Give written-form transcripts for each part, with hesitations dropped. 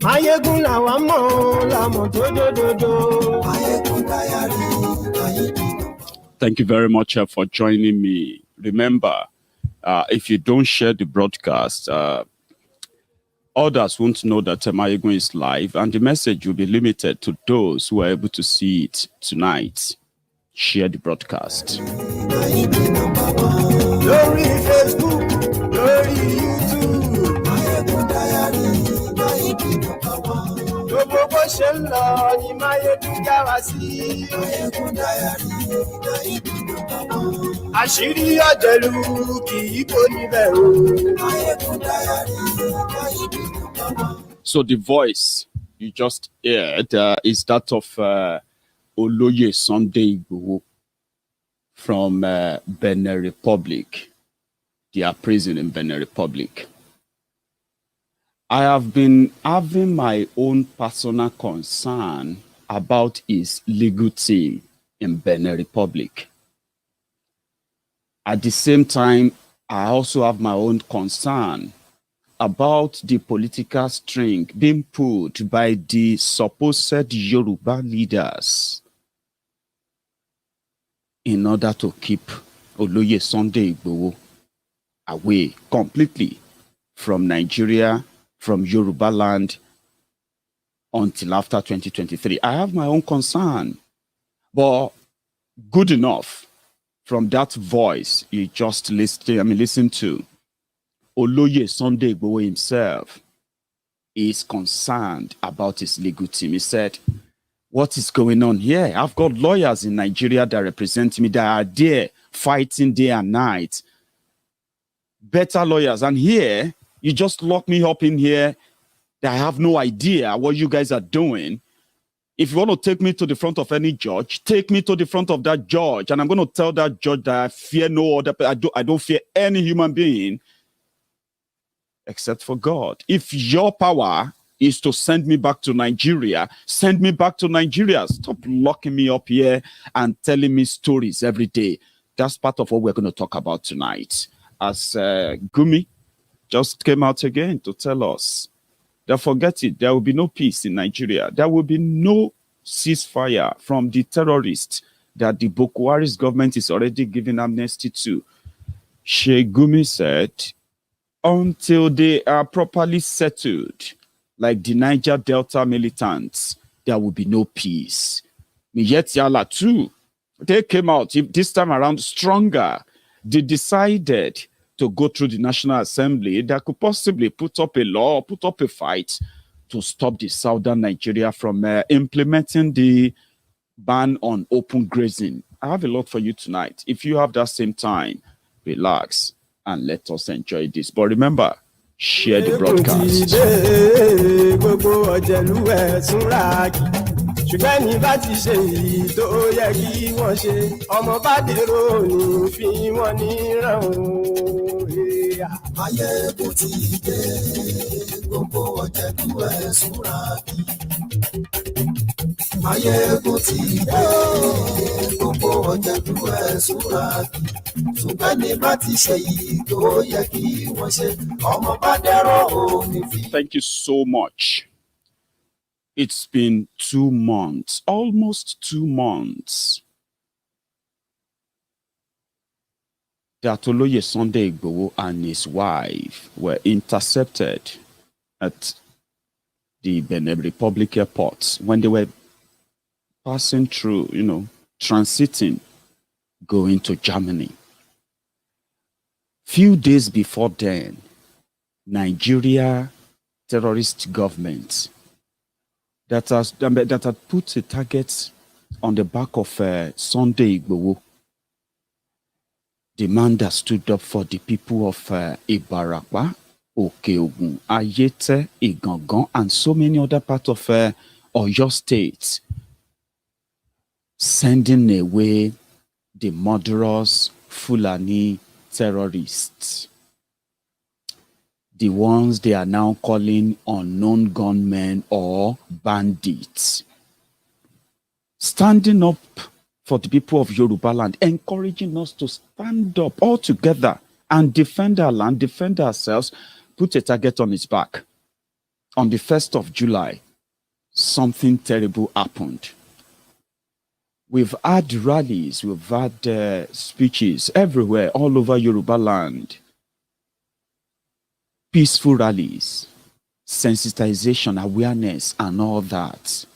Maiyegun làwa mọ̀ làmọ̀ tó dòdòdò. Maiyegun diary. Thank you very much for joining me. Remember, if you don't share the broadcast, others won't know that Maiyegun is live, and the message will be limited to those who are able to see it tonight. Share the broadcast. Lórí Facebook, lórí YouTube, Maiyegun diary, Maiyegun number one. Gbogbo bó ṣe ń lọ ni Maiyegun já wa sí. Maiyegun diary, Maiyegun number one. Àṣírí ọ̀jẹ̀lú kì í kó níbẹ̀ o. Maiyegun diary, Maiyegun number one. So the voice you just heard is that of Oloye Sunday Igboho from Benin Republic. They are prison in Benin Republic. I have been having my own personal concern about his legal team in Benin Republic. At the same time, I also have my own concern about the political string being pulled by the supposed Yoruba leaders in order to keep Oloye Sunday Igboho away completely from Nigeria, from Yoruba land, until after 2023. I have my own concern, but good enough from that voice you just listen to. Oloye Sunday Igboho himself is concerned about his legal team. He said, what is going on here? I've got lawyers in Nigeria that represent me, that are there fighting day and night. Better lawyers. And here, you just lock me up in here. That I have no idea what you guys are doing. If you want to take me to the front of any judge, take me to the front of that judge. And I'm going to tell that judge that I fear no other. I don't fear any human being except for God. If your power is to send me back to Nigeria, send me back to Nigeria. Stop locking me up here and telling me stories every day. That's part of what we're going to talk about tonight. As Gumi just came out again to tell us that forget it, there will be no peace in Nigeria. There will be no ceasefire from the terrorists that the Buhari's government is already giving amnesty to. Sheikh Gumi said, until they are properly settled, like the Niger Delta militants, there will be no peace. Yet Yala too, they came out this time around stronger. They decided to go through the National Assembly that could possibly put up a law, put up a fight to stop the southern Nigeria from implementing the ban on open grazing. I have a lot for you tonight. If you have that same time, relax and let us enjoy this. But remember, share the broadcast. Ṣùgbọ́n ní bá ti ṣe èyí tó yẹ kí wọ́n ṣe, ọmọ bá dèrò ní fi wọ́n níran o. Maiyegun ti dé, gbogbo ọ̀jẹ̀lú ẹ̀ súnra kí. Maiyegun ti dé, gbogbo ọ̀jẹ̀lú ẹ̀ súnra kí. Ṣùgbọ́n ní bá ti ṣe èyí tó yẹ kí wọ́n ṣe, ọmọ bá dèrò ní fi. Thank you so much. It's been 2 months, almost 2 months, that Oloye Sunday Igboho and his wife were intercepted at the Benin Republic airport when they were passing through, transiting, going to Germany. Few days before then, Nigeria terrorist government that had put a target on the back of Sunday Igboho, the man that stood up for the people of Ibarapa, Oke-Ogun, Ayete, Igangan, and so many other parts of Oyo State, sending away the murderous Fulani terrorists, the ones they are now calling unknown gunmen or bandits. standing up for the people of Yoruba land, encouraging us to stand up all together and defend our land, defend ourselves, put a target on its back. On the 1st of July, something terrible happened. We've had rallies, we've had speeches everywhere, all over Yoruba land. Peaceful rallies, sensitization, awareness, and all that.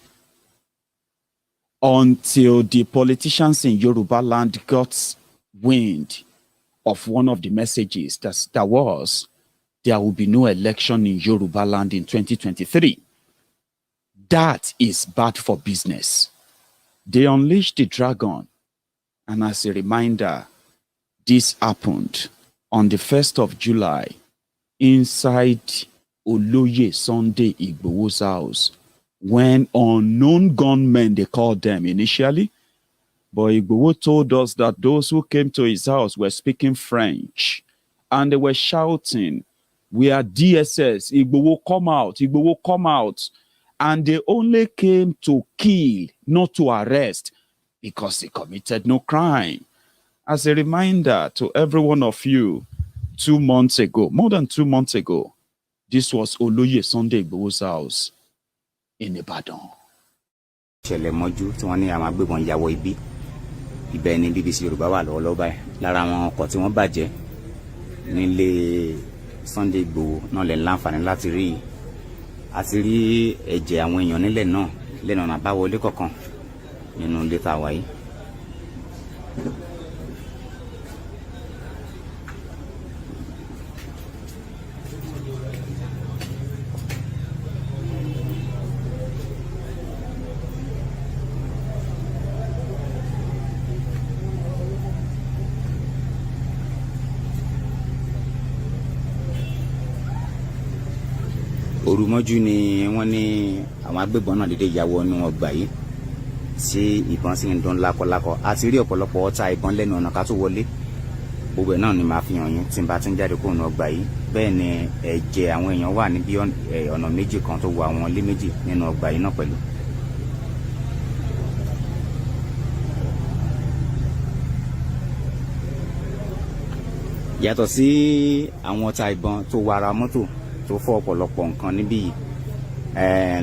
Until the politicians in Yoruba land got wind of one of the messages that was, there will be no election in Yoruba land in 2023. That is bad for business. They unleashed the dragon. And as a reminder, this happened on the 1st of July inside Oloye Sunday Igboho's house, when unknown gunmen, they called them initially, but Igboho told us that those who came to his house were speaking French, and they were shouting, "We are DSS, Igboho come out, Igboho come out." And they only came to kill, not to arrest, because he committed no crime. As a reminder to every one of you, 2 months ago, more than 2 months ago, this was Oloye Sunday Igboho's house in Ibadan. Ìṣẹ̀lẹ̀ mọ́jú tí wọ́n ní àwọn agbébọn ya wọ ibi ibẹ̀ ni BBC Yorùbá wà lọ́wọ́lọ́wọ́ báyìí. Lára àwọn ọkọ̀ tí wọ́n bàjẹ́ nílé Sunday Igboho náà lè láǹfààní láti rí àti rí ẹ̀jẹ̀ àwọn èèyàn nílẹ̀ náà lẹ́nu ọ̀nà àbáwọlé kọ̀ọ̀kan nínú ilé tá a wà yìí. Òrùmọ́jú ni wọ́n ní àwọn agbébọn náà dédé ya wọ inú ọgbà yìí tí ìbọn sì ń dún lákọlákọ. A ti rí ọ̀pọ̀lọpọ̀ ọta ìbọn lẹ́nu ọ̀nà ká tó wọlé. Gbogbo ẹ̀ náà ni màá fi hàn yín tí n bá ti ń jáde kúrò nínú ọgbà yìí. Bẹ́ẹ̀ ni ẹ̀jẹ̀ àwọn èèyàn wà níbi ọ̀nà méjì kan tó wọ àwọn ilé méjì nínú ọgbà yìí náà pẹ̀lú. Yàtọ̀ sí àwọn ọta ìbọn tó wọ ara mọ́tò tó fọ́ ọ̀pọ̀lọpọ̀ nǹkan níbí yìí,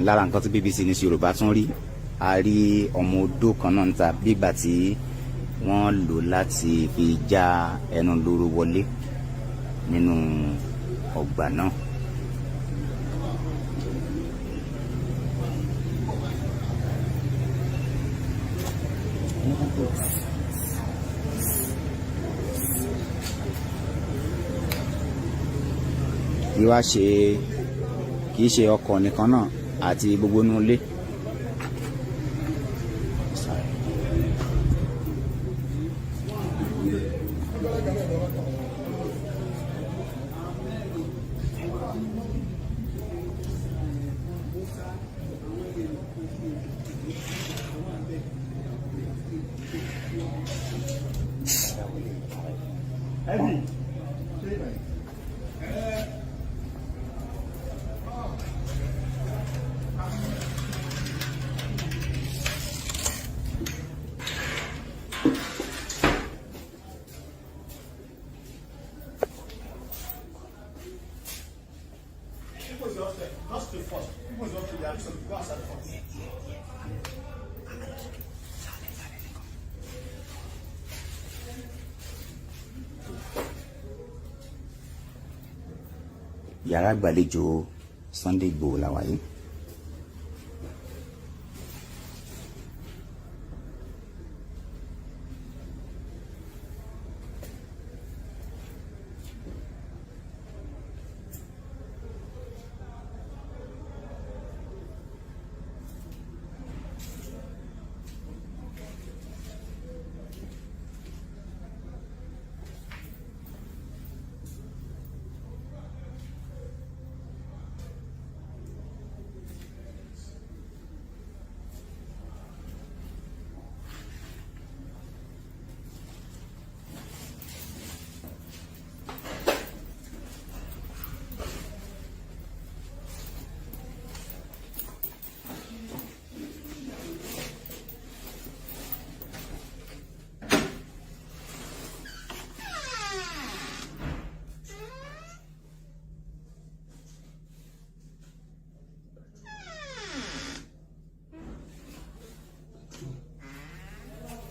lára nǹkan tí BBC News Yorùbá tún rí, a rí ọmọ odó kan náà níta bí ìgbà tí wọ́n lò láti fi já ẹnu lóró wọlé nínú ọgbà náà. Kì í ṣe ọkọ̀ nìkan náà àti gbogbo inú ilé. Yàrá ìgbàlejò Sunday Igboho làwà yìí.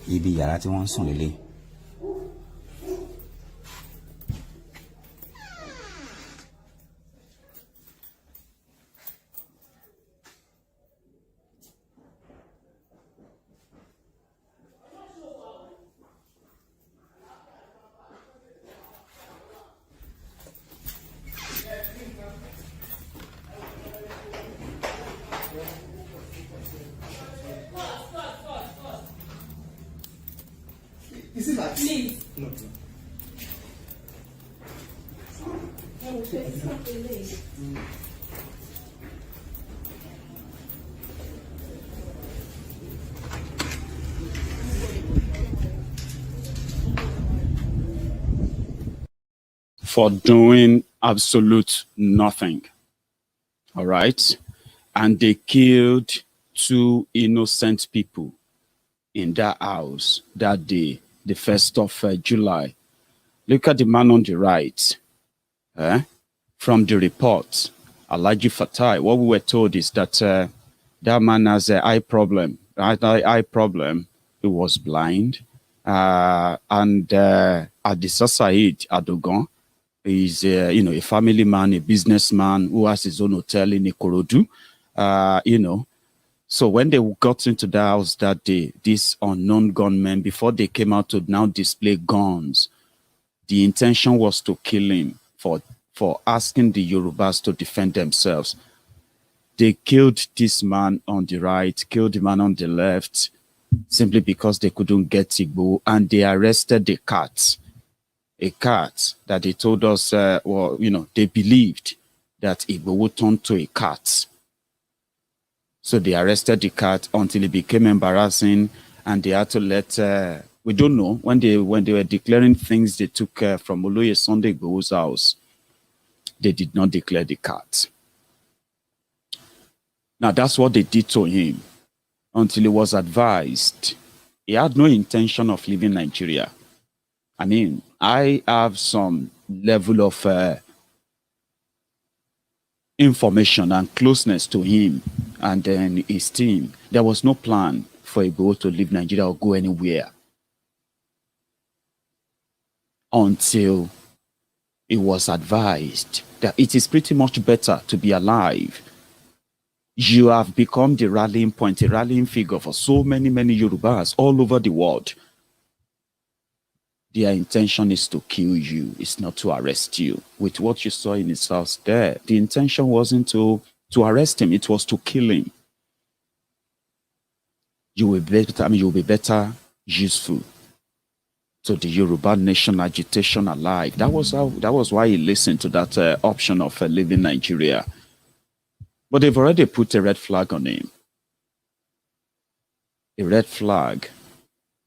ibi yàrá tí wọ́n ń sùn lélẹ̀. Is it like Please. No. For doing absolute nothing. All right. And they killed 2 innocent people in that house that day, the 1st of July. Look at the man on the right. From the report, Alhaji Fatai, what we were told is that that man has an eye problem. Eye problem. He was blind. And Adisa Said Adogan is, a family man, a businessman who has his own hotel in Ikorodu. So when they got into the house that day, these unknown gunmen, before they came out to now display guns, the intention was to kill him for asking the Yorubas to defend themselves. They killed this man on the right, killed the man on the left, simply because they couldn't get Igbo, and they arrested the cat. A cat that they told us, they believed that Igbo would turn to a cat. So they arrested the cat until it became embarrassing, and they had to let, we don't know, when they were declaring things they took from Oloye Sunday Igboho's house, they did not declare the cat. Now that's what they did to him until he was advised. He had no intention of leaving Nigeria. I mean, I have some level of information and closeness to him and then his team. There was no plan for Igboho to leave Nigeria or go anywhere until it was advised that it is pretty much better to be alive. You have become the rallying point, a rallying figure for so many Yorubas all over the world. Their intention is to kill you. It's not to arrest you. With what you saw in his house there, the intention wasn't to arrest him. It was to kill him. You will be better useful to the Yoruba nation agitation alive. That was why he listened to that option of leaving Nigeria. But they've already put a red flag on him. A red flag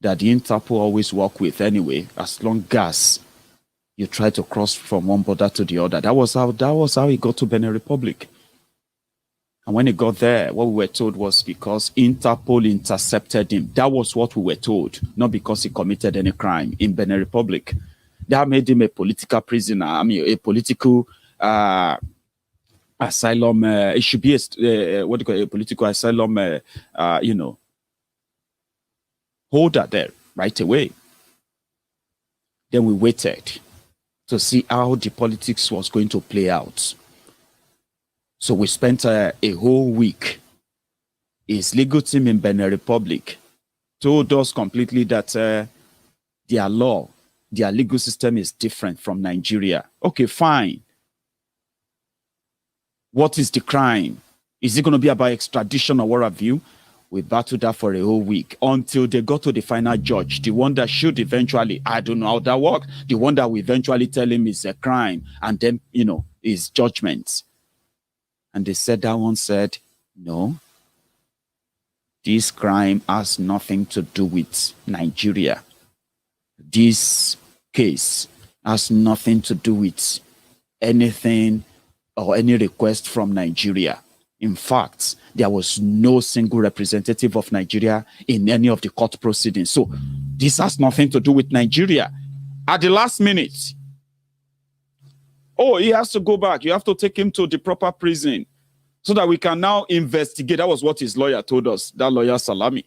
that the Interpol always work with anyway, as long as you try to cross from one border to the other. That was how he got to Benin Republic. And when he got there, what we were told was because Interpol intercepted him. That was what we were told, not because he committed any crime in Benin Republic. That made him a political prisoner. I mean, a political asylum. It should be a political asylum. Holder there right away. Then we waited to see how the politics was going to play out. So we spent a whole week. His legal team in Benin Republic told us completely that their law, their legal system is different from Nigeria. Okay, fine. What is the crime? Is it going to be about extradition or what have you? We battled that for a whole week until they got to the final judge, the one that should eventually, I don't know how that works, the one that will eventually tell him is a crime and then, his judgment. And they said, that one said, no, this crime has nothing to do with Nigeria. This case has nothing to do with anything or any request from Nigeria. In fact, there was no single representative of Nigeria in any of the court proceedings. So this has nothing to do with Nigeria. At the last minute, oh, he has to go back. You have to take him to the proper prison so that we can now investigate. That was what his lawyer told us, that lawyer Salami.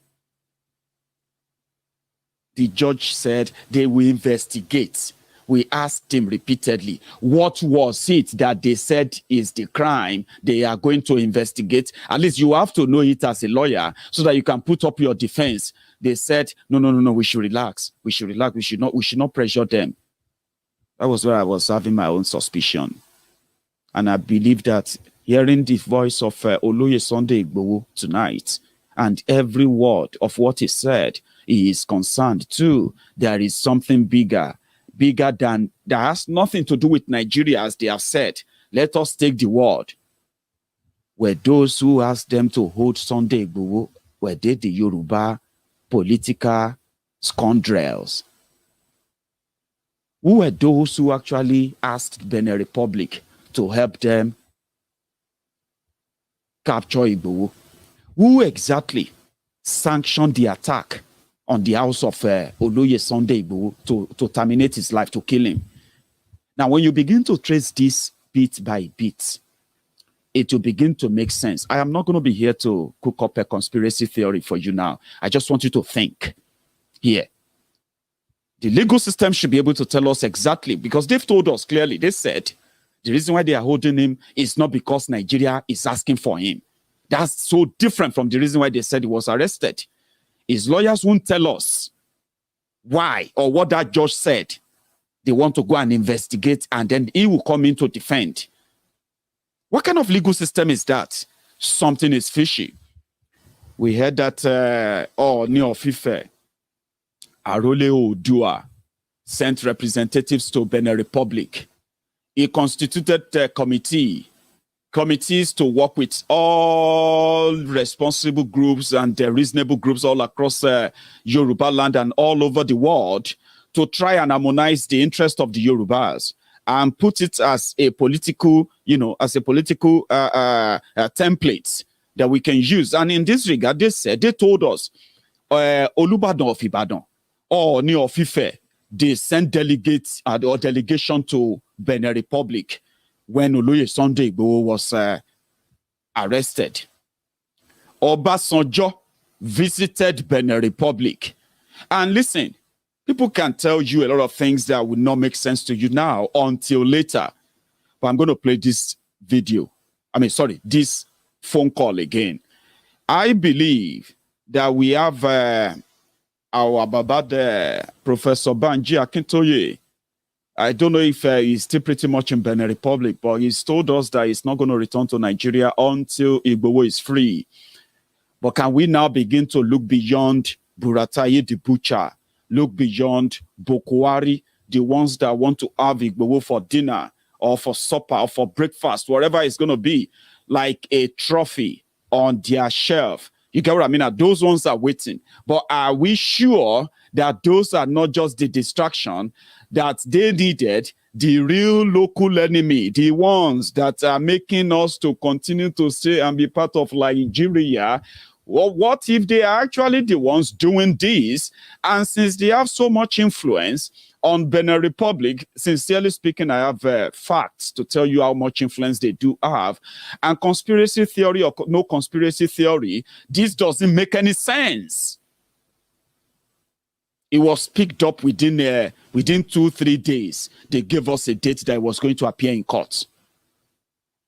The judge said they will investigate. We asked him repeatedly, what was it that they said is the crime they are going to investigate? At least you have to know it as a lawyer so that you can put up your defense. They said, no, we should relax. We should relax. We should not pressure them. That was where I was having my own suspicion. And I believe that hearing the voice of Oloye Sunday Igboho tonight and every word of what he said, he is concerned too. There is something bigger than, that has nothing to do with Nigeria, as they have said. Let us take the word. Were those who asked them to hold Sunday Igboho, were they the Yoruba political scoundrels? Who were those who actually asked Benin Republic to help them capture Igboho? Who exactly sanctioned the attack on the house of Oloye Sunday Igboho to terminate his life, to kill him? Now, when you begin to trace this bit by bit, it will begin to make sense. I am not going to be here to cook up a conspiracy theory for you now. I just want you to think here. The legal system should be able to tell us exactly, because they've told us clearly. They said the reason why they are holding him is not because Nigeria is asking for him. That's so different from the reason why they said he was arrested. His lawyers won't tell us why or what that judge said. They want to go and investigate, and then he will come in to defend. What kind of legal system is that? Something is fishy. We heard that Ooni of Ife, Arole Oodua, sent representatives to Benin Republic. He constituted committees to work with all responsible groups and reasonable groups all across Yoruba land and all over the world to try and harmonize the interest of the Yorubas and put it as a political, template that we can use. And in this regard, they told us, Olubadan of Ibadan, or Ooni of Ife, they sent delegates or delegation to Benin Republic when Oloye Sunday Igboho was arrested. Obasanjo visited Benin Republic. And listen, people can tell you a lot of things that would not make sense to you now until later. But I'm going to play this this phone call again. I believe that we have our Baba, Professor Banji Akintoye. I don't know if he's still pretty much in Benin Republic, but he's told us that he's not going to return to Nigeria until Igboho is free. But can we now begin to look beyond Burataye the butcher, look beyond Buhari, the ones that want to have Igboho for dinner or for supper or for breakfast, whatever it's going to be, like a trophy on their shelf? You get what I mean? Those ones are waiting. But are we sure that those are not just the distraction that they needed, the real local enemy, the ones that are making us to continue to stay and be part of Nigeria? Well, what if they are actually the ones doing this? And since they have so much influence on Benin Republic, sincerely speaking, I have facts to tell you how much influence they do have. And conspiracy theory or no conspiracy theory, this doesn't make any sense. It was picked up within 2-3 days. They gave us a date that it was going to appear in court.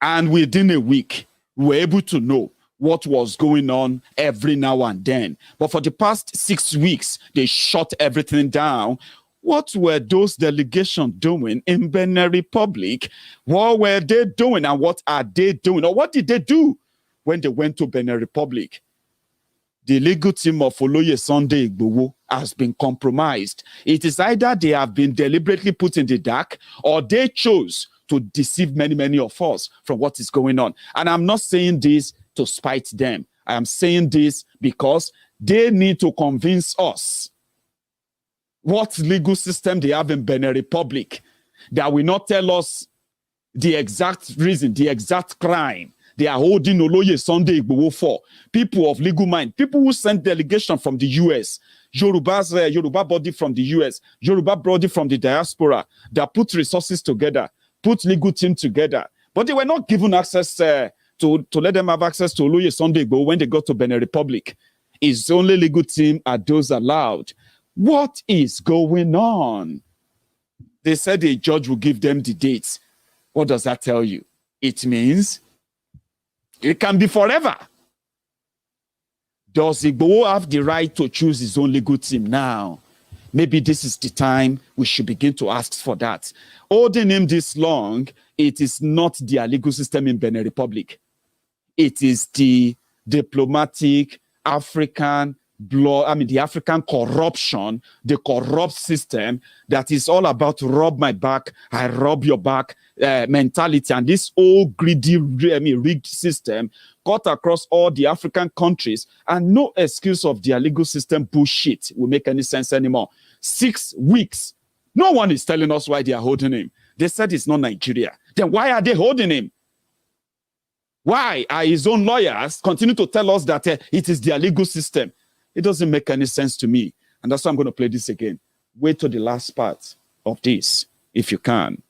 And within a week, we were able to know what was going on every now and then. But for the past 6 weeks, they shut everything down. What were those delegations doing in Benin Republic? What were they doing and what are they doing? Or what did they do when they went to Benin Republic? The legal team of Oloye Sunday Igboho has been compromised. It is either they have been deliberately put in the dark or they chose to deceive many of us from what is going on. And I'm not saying this to spite them. I am saying this because they need to convince us what legal system they have in Benin Republic that will not tell us the exact reason, the exact crime they are holding Oloye Sunday Igboho for. People of legal mind, people who sent delegation from the US, Yoruba body from the US, Yoruba body from the diaspora, that put resources together, put legal team together. But they were not given access to let them have access to Oloye Sunday Igboho when they got to Benin Republic. It's only legal team are those allowed. What is going on? They said a judge will give them the dates. What does that tell you? It means it can be forever. Does Igboho have the right to choose his own legal team now? Maybe this is the time we should begin to ask for that. Holding him this long, it is not their legal system in Benin Republic. It is the diplomatic African the African corruption, the corrupt system that is all about rob my back, I rob your back mentality. And this old greedy, rigged system cut across all the African countries, and no excuse of their legal system bullshit will make any sense anymore. 6 weeks. No one is telling us why they are holding him. They said it's not Nigeria. Then why are they holding him? Why are his own lawyers continue to tell us that it is their legal system? It doesn't make any sense to me. And that's why I'm going to play this again. Wait till the last part of this, if you can.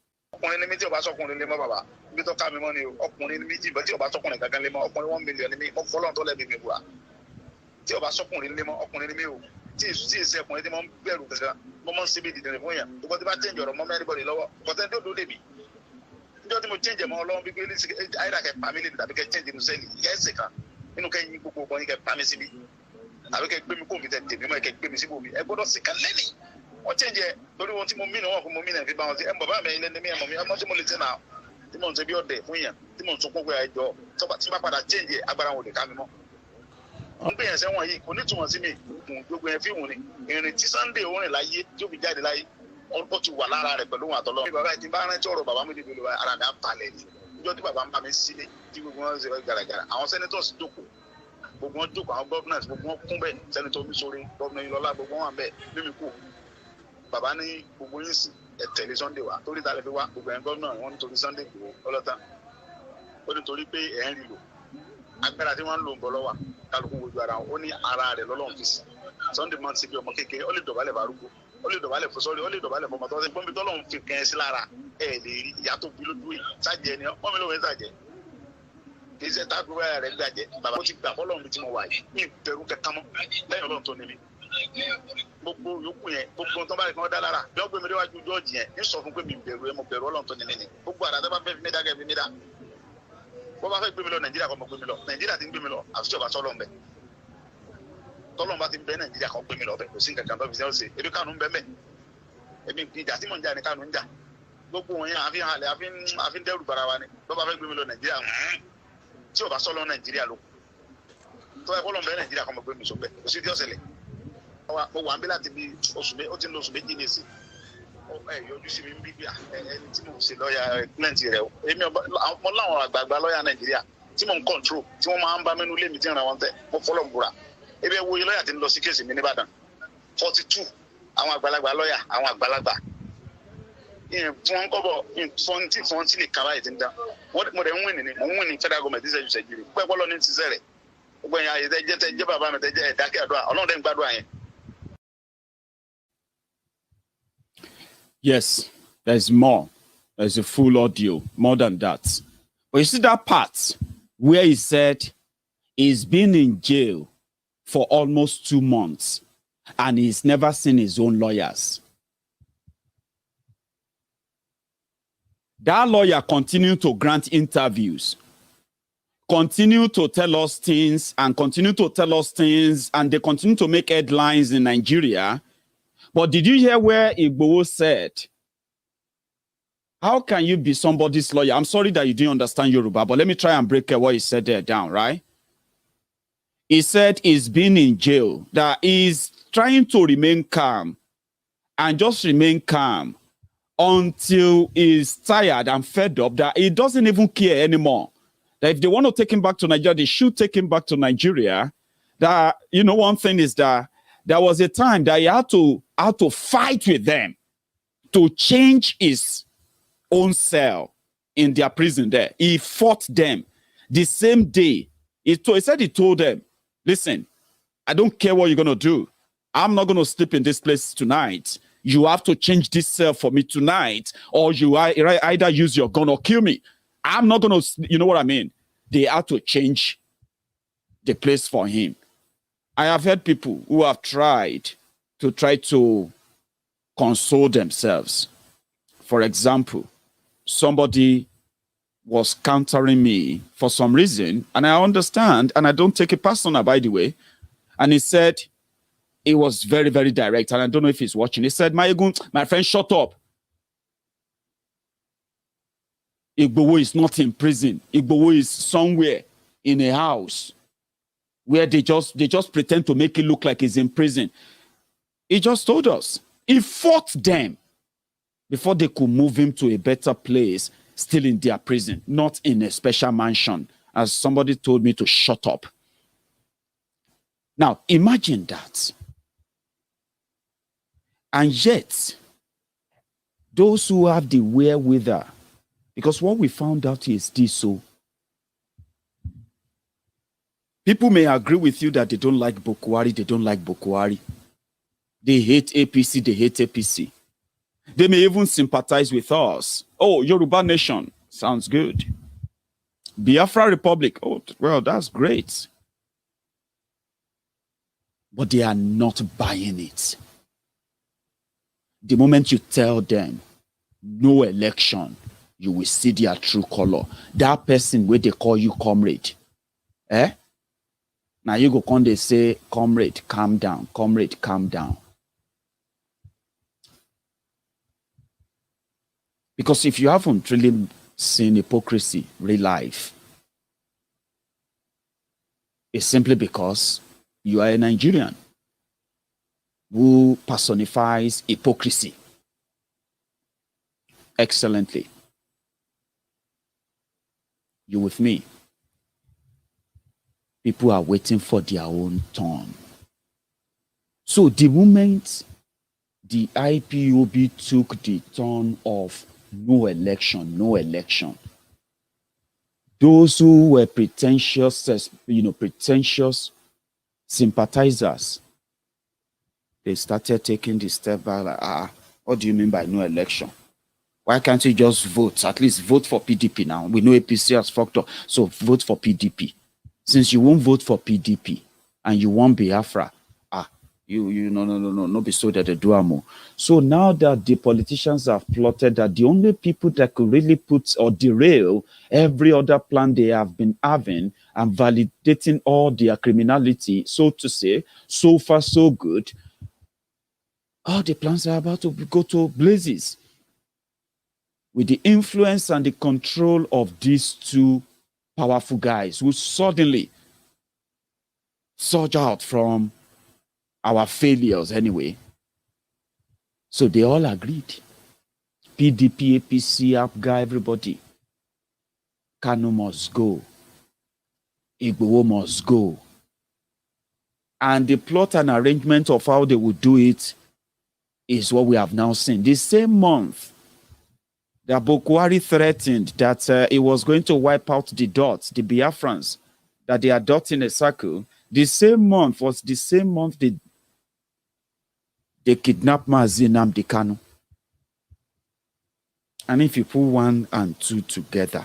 Avec gbé mi ko mi tètè mi mo ke gbé mi síbò mi ẹ gbọ́dọ̀ sikan leni o change torí wọ́n tí mo mi na wọ́n ko mo mi na fi ba wọ́n sí ẹ baba mi ile ni mi ẹ mo mi mo tí mo lè ṣe na tí mo ṣe bí ode fún yan tí mo sọ ko pé ẹjọ́ tó bá tí bá padà change agbára wọn lè ká mi mọ́ on pe yan se wọ́n yìí kò ní túmọ̀ sí mi fún gbogbo en fi wọ́n ni ìrìn tí Sunday orin láyé tí ó fi jáde láyé ó ti wà lára rẹ̀ pẹ̀lú wọn àtọlọ baba ti bá ran tí ọ̀rọ̀ baba mi di lo ara mi apale ni ìjọ́ tí baba ń bá mi sílé tí gbogbo wọn ṣe garagara àwọn senators jókòó gbogbo wọn jókòó àwọn governors gbogbo wọn kún bẹ́ẹ̀ Senator Omisore Governor Ilola gbogbo wọn bẹ́ẹ̀ mímí kù bàbá ní gbogbo yín sí ẹ tẹ̀lé Sunday wá torí ta lè fi wá gbogbo ẹ̀ governor wọn nítorí Sunday kò ọlọ́tàn ó nítorí pé ẹ̀ ń rí lò agbára tí wọ́n ń lò ń bọ̀ lọ́wọ́ kálukú wojú ara wọn ó ní ara rẹ̀ lọ́lọ́run fi sí Sunday máa ń ṣe bí ọmọ kékeré ó lè dọ̀bálẹ̀ farúgbó ó lè dọ̀bálẹ̀ fún sọ́ọ́lì ó lè dọ̀bálẹ̀ fún ọmọ tó ṣe gbọ́nbi tọ́lọ́run fi kẹ́ ẹ sí lára ẹ̀ lè rí ìyá tó bí lójú yìí sájẹ ni wọ́n mi lóun ẹ̀ sájẹ iṣẹ́ tá a gbé wáyà rẹ̀ gbàjẹ́ bàbá mo ti gbà fọlọ́run bí tí mo wà yìí ní ìbẹ̀rù kankan mọ́ lẹ́yìn Ọlọ́run tó ní mi gbogbo yòókù yẹn gbogbo tó bá rẹ̀ kí wọ́n dá lára bí wọ́n gbé mi déwájú jọ́ọ̀jì yẹn ní sọ fún pé mi bẹ̀rù ẹ mo bẹ̀rù Ọlọ́run tó ní mi ni gbogbo àdá tó bá fẹ́ fi mí dá kẹ́ fi mí dá wọ́n bá fẹ́ gbé mi lọ Nàìjíríà kọ́ mọ gbé mi lọ Nàìjíríà ti ń gbé mi lọ àfi tí ọba sọ́lọ́ mbẹ́ tọ́lọ́ bá ti ń bẹ Nàìjíríà kan gbé mi lọ bẹ́ẹ̀ kò sí nǹkan kan tó fi ṣe ebi Kánú ń bẹ́ mẹ́ ebi ìjà tí mò ń jà ní Kánú ń jà gbogbo wọn yẹn àfi halẹ̀ àfi ń dẹ́rù bara wa ni tó bá fẹ́ gbé mi lọ Nàìjíríà tí o bá sọlọ Nàìjíríà ló tó ẹ kọ́ lọ́n bẹ Nàìjíríà kọ́ mọ̀ pé mi sọ bẹ́ẹ̀ kò sí tí ó ṣẹlẹ̀ mo wà ń bí láti bí ó ti ń lo oṣù méjì ní ìsìn ẹ yọjú sí mi ń bí ẹni tí mo ṣe lọ́ọ̀yà plenty rẹ o èmi mo láwọn àgbààgbà lọ́ọ̀yà Nàìjíríà tí mo ń control tí wọ́n máa ń bá mẹ́nu lé mi tí ń ra wọn tẹ́ mo fọlọ́ ń búra ebi ẹ wo iye lọ́ọ̀yà tí ń lọ sí kéèsì mi nìbàdàn 42 àwọn àgbàlagbà lọ́ọ̀yà àwọn àgbàlagbà fún kọ́bọ̀ fún tí lè kàwá yìí ti ń dá mo dẹ̀ ń wìn ní mo ń wìn ní federal government ṣe ṣe jìrì pẹ́ bọ́lọ́ ní ti sẹ́rẹ̀ gbogbo ẹ̀yà ayé tẹ́ jẹ́ bàbá mi tẹ́ jẹ́ ẹ̀dákẹ́ àdúrà Ọlọ́run dẹ̀ ń gbàdúrà yẹn. Yes, there's more. There's a full audio, more than that. But you see that part where he said he's been in jail for almost 2 months and he's never seen his own lawyers. That lawyer continued to grant interviews, continue to tell us things and continue to tell us things, and they continue to make headlines in Nigeria. But did you hear where Igboho said, how can you be somebody's lawyer? I'm sorry that you didn't understand Yoruba, but let me try and break what he said there down, right? He said he's been in jail, that he's trying to remain calm and just remain calm until he's tired and fed up, that he doesn't even care anymore. That if they want to take him back to Nigeria, they should take him back to Nigeria. That, you know, one thing is that there was a time that he had to fight with them to change his own cell in their prison there. He fought them the same day. He said he told them, listen, I don't care what you're going to do. I'm not going to sleep in this place tonight. You have to change this cell for me tonight, or you either use your gun or kill me. I'm not going to, you know what I mean? They had to change the place for him. I have heard people who have tried to try to console themselves. For example, somebody was countering me for some reason, and I understand, and I don't take it personal, by the way. And he said, it was very, very direct, and I don't know if he's watching. He said, Maiyegun, my friend, shut up. Igboho is not in prison. Igboho is somewhere in a house where they just pretend to make it look like he's in prison. He just told us. He fought them before they could move him to a better place, still in their prison, not in a special mansion, as somebody told me to shut up. Now, imagine that. And yet, those who have the wherewithal, because what we found out is this, so people may agree with you that they don't like Buhari, they don't like Buhari. They hate APC, they hate APC. They may even sympathize with us. Oh, Yoruba Nation, sounds good. Biafra Republic, oh, well, that's great. But they are not buying it. The moment you tell them, no election, you will see their true color. That person where they call you comrade. Now you go come, they say, comrade, calm down. Comrade, calm down. Because if you haven't really seen hypocrisy, real life, it's simply because you are a Nigerian who personifies hypocrisy excellently. You with me? People are waiting for their own turn. So the moment the IPOB took the turn of no election, those who were pretentious sympathizers, they started taking the step back like, what do you mean by no election? Why can't you just vote? At least vote for PDP now. We know APC has fucked up, so vote for PDP. Since you won't vote for PDP and you want Biafra, no be so that they do more. So now that the politicians have plotted that the only people that could really put or derail every other plan they have been having and validating all their criminality, so to say, so far so good, all the plans are about to go to blazes. With the influence and the control of these two powerful guys who suddenly surge out from our failures anyway. So they all agreed. PDP, APC, APGA, everybody. Kanu must go. Igboho must go. And the plot and arrangement of how they would do it is what we have now seen. The same month that Buhari threatened that he was going to wipe out the dots, the Biafrans, that they are dots in a circle, the same month was the same month they kidnapped Mazi Nnamdi Kanu. And if you put 1 and 2 together,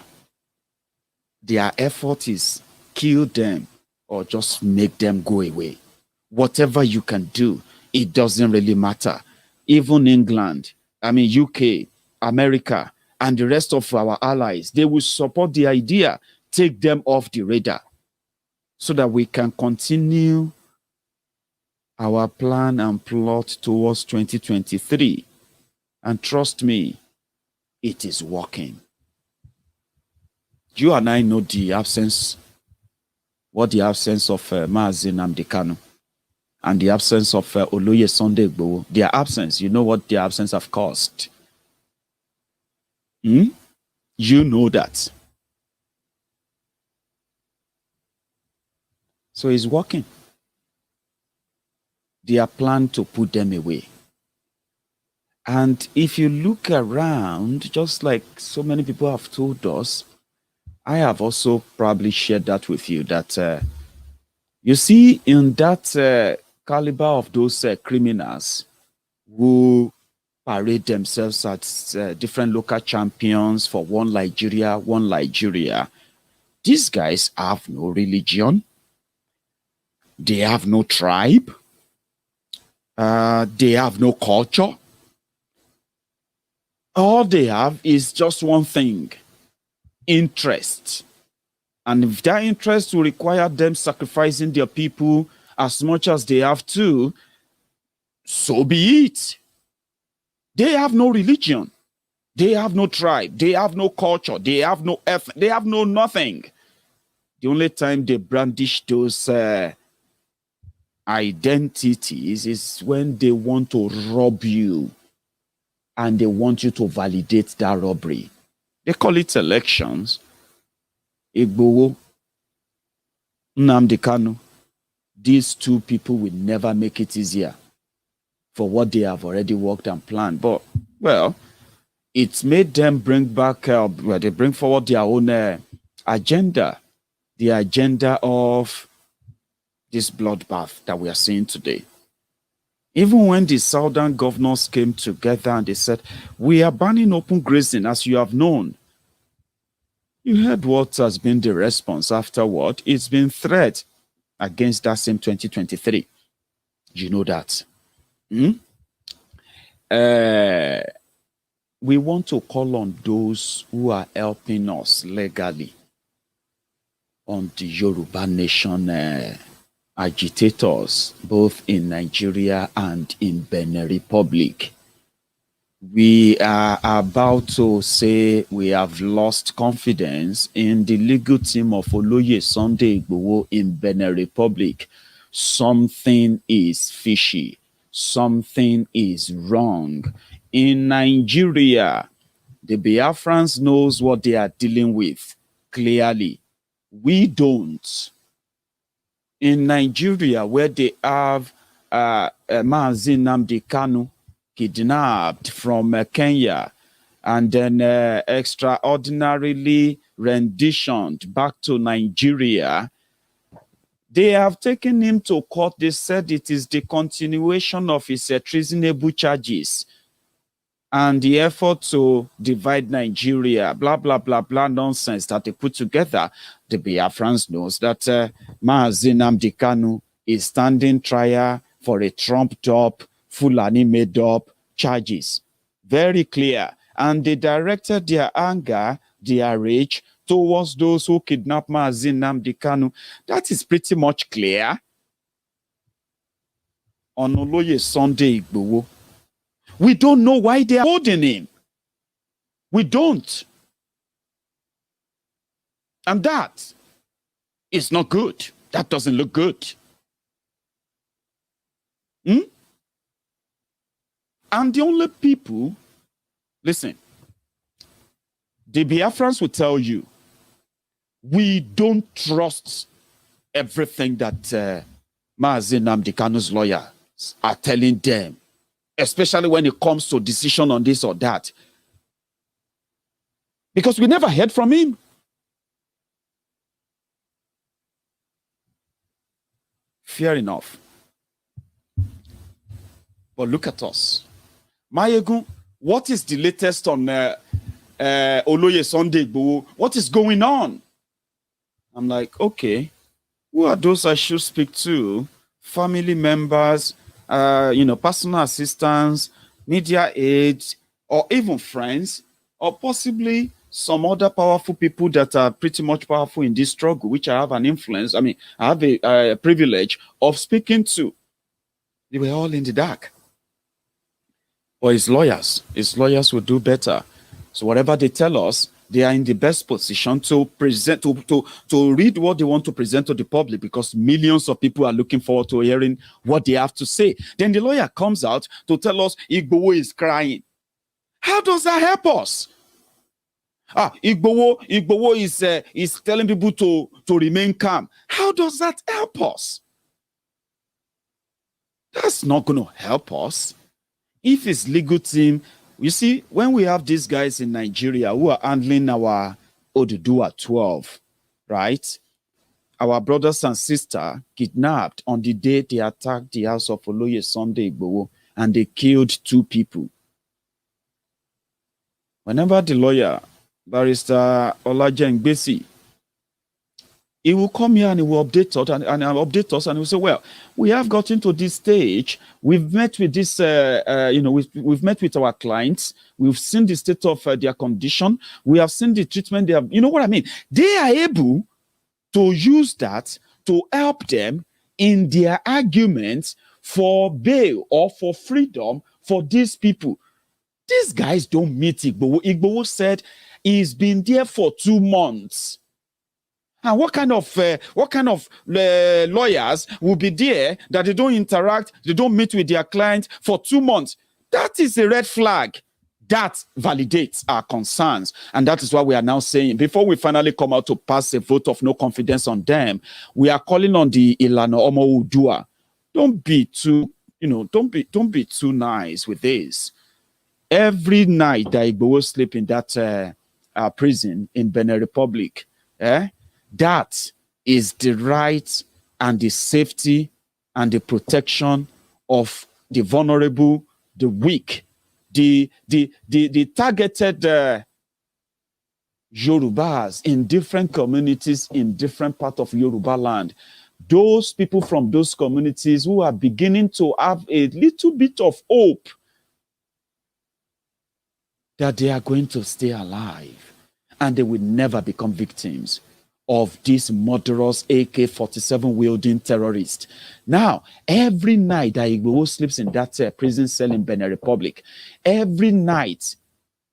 their effort is kill them or just make them go away. Whatever you can do, it doesn't really matter. Even England, UK, America, and the rest of our allies, they will support the idea, take them off the radar so that we can continue our plan and plot towards 2023. And trust me, it is working. You and I know what the absence of Mazi Nnamdi Kanu and the absence of Oloye Sunday Igboho, their absence, you know what their absence have caused. You know that. So it's working. They are planned to put them away. And if you look around, just like so many people have told us, I have also probably shared that with you, that you see in that caliber of those criminals who parade themselves as different local champions for one Nigeria, these guys have no religion. They have no tribe. They have no culture. All they have is just one thing: interest. And if that interest will require them sacrificing their people as much as they have to, so be it. They have no religion. They have no tribe. They have no culture. They have no ethnic. They have no nothing. The only time they brandish those identities is when they want to rob you and they want you to validate that robbery. They call it elections. Igboho, Nnamdi Kanu, these two people will never make it easier for what they have already worked and planned. But, well, it's made them bring back, they bring forward their own agenda, the agenda of this bloodbath that we are seeing today. Even when the southern governors came together and they said, we are banning open grazing, as you have known, you heard what has been the response afterward. It's been threat against that same 2023. You know that. We want to call on those who are helping us legally on the Yoruba Nation agitators, both in Nigeria and in Benin Republic. We are about to say we have lost confidence in the legal team of Oloye Sunday Igboho in Benin Republic. Something is fishy. Something is wrong. In Nigeria, the Biafrans knows what they are dealing with clearly. We don't. In Nigeria, where they have Mazi Nnamdi Kanu kidnapped from Kenya and then extraordinarily renditioned back to Nigeria, they have taken him to court. They said it is the continuation of his treasonable charges and the effort to divide Nigeria, blah, blah, blah, blah nonsense that they put together. The Biafrans knows that Mazi Nnamdi Kanu is standing trial for a trumped-up, Fulani made-up charges. Very clear. And they directed their anger, their rage, towards those who kidnapped Mazi Nnamdi Kanu. That is pretty much clear. On Oloye Sunday Igboho, we don't know why they are holding him. We don't. And that is not good. That doesn't look good. And the only people, listen, the Biafrans will tell you, we don't trust everything that Mazi Nnamdi Kanu's lawyers are telling them, especially when it comes to decision on this or that. Because we never heard from him. Fair enough. But look at us. Maiyegun, what is the latest on Oloye Sunday Igboho? What is going on? I'm like, okay, who are those I should speak to? Family members, personal assistants, media aides, or even friends, or possibly some other powerful people that are pretty much powerful in this struggle, which I have an influence, I have a privilege of speaking to. They were all in the dark. Or his lawyers will do better. So whatever they tell us, they are in the best position to present, to read what they want to present to the public, because millions of people are looking forward to hearing what they have to say. Then the lawyer comes out to tell us Igboho is crying. How does that help us? Igboho is telling people to remain calm. How does that help us? That's not going to help us. If his legal team, you see, when we have these guys in Nigeria who are handling our Oduduwa 12, right? Our brothers and sisters kidnapped on the day they attacked the house of Oloye Sunday Igboho, and they killed 2 people. Whenever the lawyer, Barrister Olajengbesi, He will come here and he will update us and update us, and he will say, well, we have gotten to this stage. We've met with this, we've met with our clients. We've seen the state of their condition. We have seen the treatment they have. You know what I mean? They are able to use that to help them in their arguments for bail or for freedom for these people. These guys don't meet Igboho. Igboho said he's been there for 2 months. And what kind of lawyers will be there that they don't interact, they don't meet with their clients for 2 months? That is a red flag. That validates our concerns. And that is why we are now saying, before we finally come out to pass a vote of no confidence on them, we are calling on the Ilana Omo Udua. Don't be too nice with this. Every night that Igboho sleep in that prison in Benin Republic, that is the right and the safety and the protection of the vulnerable, the weak, the targeted Yorubas in different communities in different parts of Yoruba land. Those people from those communities who are beginning to have a little bit of hope that they are going to stay alive and they will never become victims of this murderous AK-47 wielding terrorist. Now, every night that Igboho sleeps in that prison cell in Benin Republic, every night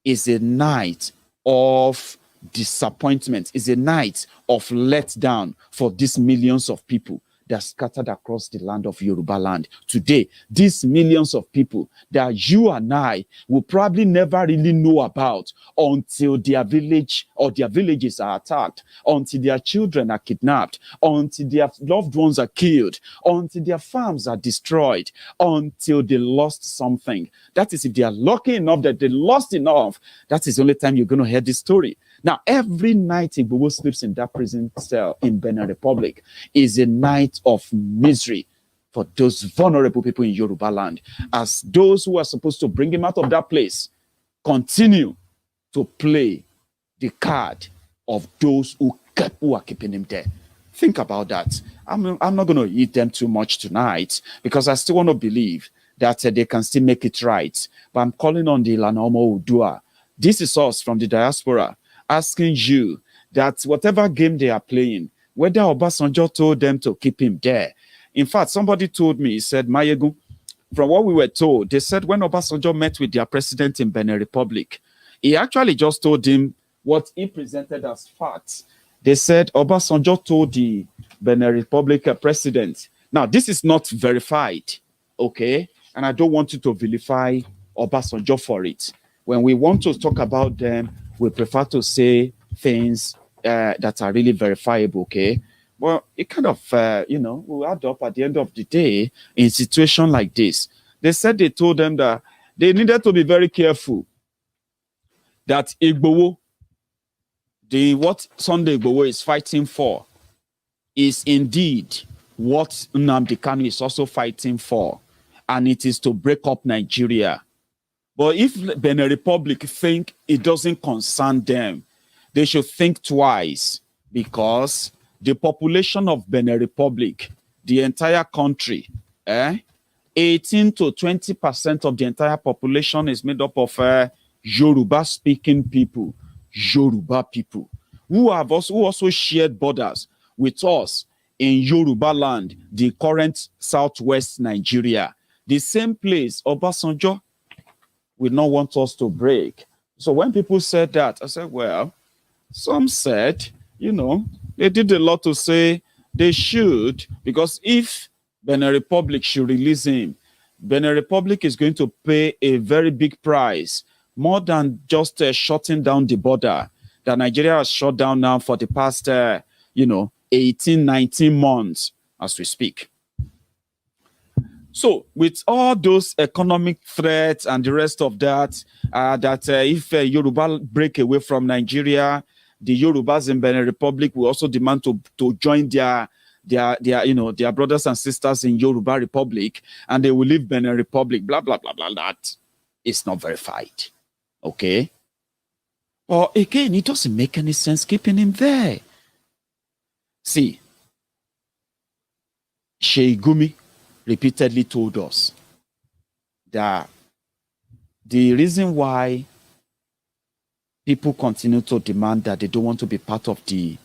is a night of disappointment, is a night of letdown for these millions of people that are scattered across the land of Yoruba land. Today, these millions of people that you and I will probably never really know about until their village or their villages are attacked, until their children are kidnapped, until their loved ones are killed, until their farms are destroyed, until they lost something. That is, if they are lucky enough that they lost enough, that is the only time you're going to hear this story. Now, every night Igboho sleeps in that prison cell in Benin Republic is a night of misery for those vulnerable people in Yoruba land, as those who are supposed to bring him out of that place continue to play the card of those who are keeping him there. Think about that. I'm not going to eat them too much tonight because I still want to believe that they can still make it right. But I'm calling on the Ilana Omo Udua. This is us from the diaspora, asking you that whatever game they are playing, whether Obasanjo told them to keep him there. In fact, somebody told me, he said, Maiyegun, from what we were told, they said when Obasanjo met with their president in Benin Republic, he actually just told him what he presented as facts. They said Obasanjo told the Benin Republic president. Now, this is not verified, okay? And I don't want you to vilify Obasanjo for it. When we want to talk about them, we prefer to say things that are really verifiable, okay? Well, it kind of, will add up at the end of the day in a situation like this. They said they told them that they needed to be very careful that Igboho, what Sunday Igboho is fighting for, is indeed what Nnamdi Kanu is also fighting for, and it is to break up Nigeria. But if Benin Republic think it doesn't concern them, they should think twice, because the population of Benin Republic, the entire country, 18 to 20% of the entire population is made up of Yoruba-speaking people, Yoruba people, who also shared borders with us in Yoruba land, the current southwest Nigeria, the same place Obasanjo will not want us to break. So when people said that, I said, well, some said, they did a lot to say they should, because if Benin Republic should release him, Benin Republic is going to pay a very big price, more than just shutting down the border that Nigeria has shut down now for the past, 18, 19 months as we speak. So with all those economic threats and the rest of that, if Yoruba break away from Nigeria, the Yorubas in Benin Republic will also demand to join their brothers and sisters in Yoruba Republic, and they will leave Benin Republic, blah, blah, blah, blah. That is not verified. Okay? Or again, it doesn't make any sense keeping him there. See, Sheigumi repeatedly told us that the reason why people continue to demand that they don't want to be part of the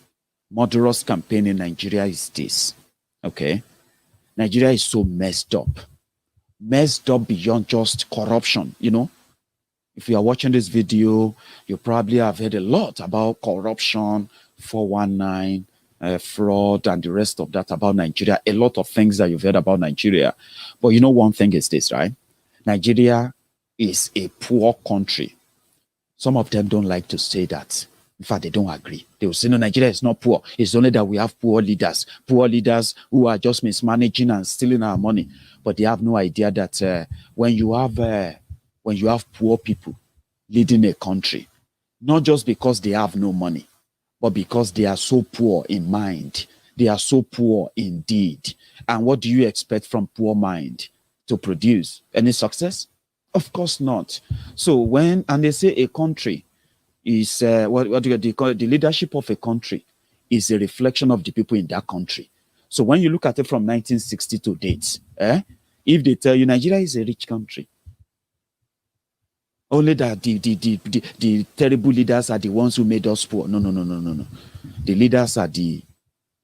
murderous campaign in Nigeria is this. Okay? Nigeria is so messed up. Messed up beyond just corruption, you know? If you are watching this video, you probably have heard a lot about corruption, 419, fraud, and the rest of that about Nigeria. A lot of things that you've heard about Nigeria. But you know, one thing is this, right? Nigeria is a poor country. Some of them don't like to say that. In fact, they don't agree. They will say, no, Nigeria is not poor. It's only that we have poor leaders who are just mismanaging and stealing our money. But they have no idea that when you have poor people leading a country, not just because they have no money, but because they are so poor in mind, they are so poor in deed. And what do you expect from poor mind to produce? Any success? Of course not. So they say a country is, what do you call it? The leadership of a country is a reflection of the people in that country. So when you look at it from 1960 to date, if they tell you Nigeria is a rich country, only that the terrible leaders are the ones who made us poor. No. The leaders are the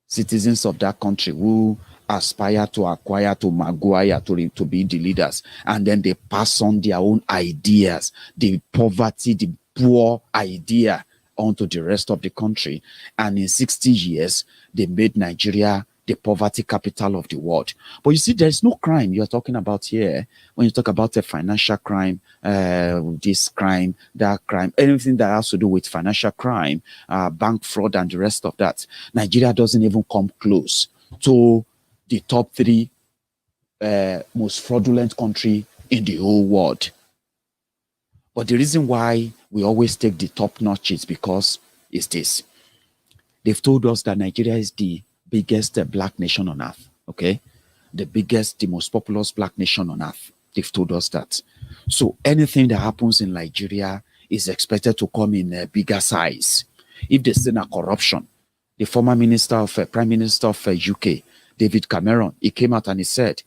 citizens of that country who aspire to acquire, to maguire, to be the leaders. And then they pass on their own ideas, the poverty, the poor idea onto the rest of the country. And in 60 years, they made Nigeria the poverty capital of the world. But you see, there's no crime you're talking about here. When you talk about a financial crime, this crime, that crime, anything that has to do with financial crime, bank fraud and the rest of that, Nigeria doesn't even come close to the top 3 most fraudulent country in the whole world. But the reason why we always take the top notch is because it's this. They've told us that Nigeria is the biggest black nation on earth, okay? The biggest, the most populous black nation on earth. They've told us that. So anything that happens in Nigeria is expected to come in a bigger size. If there's still a corruption, the former Prime Minister of UK, David Cameron, he came out and he said,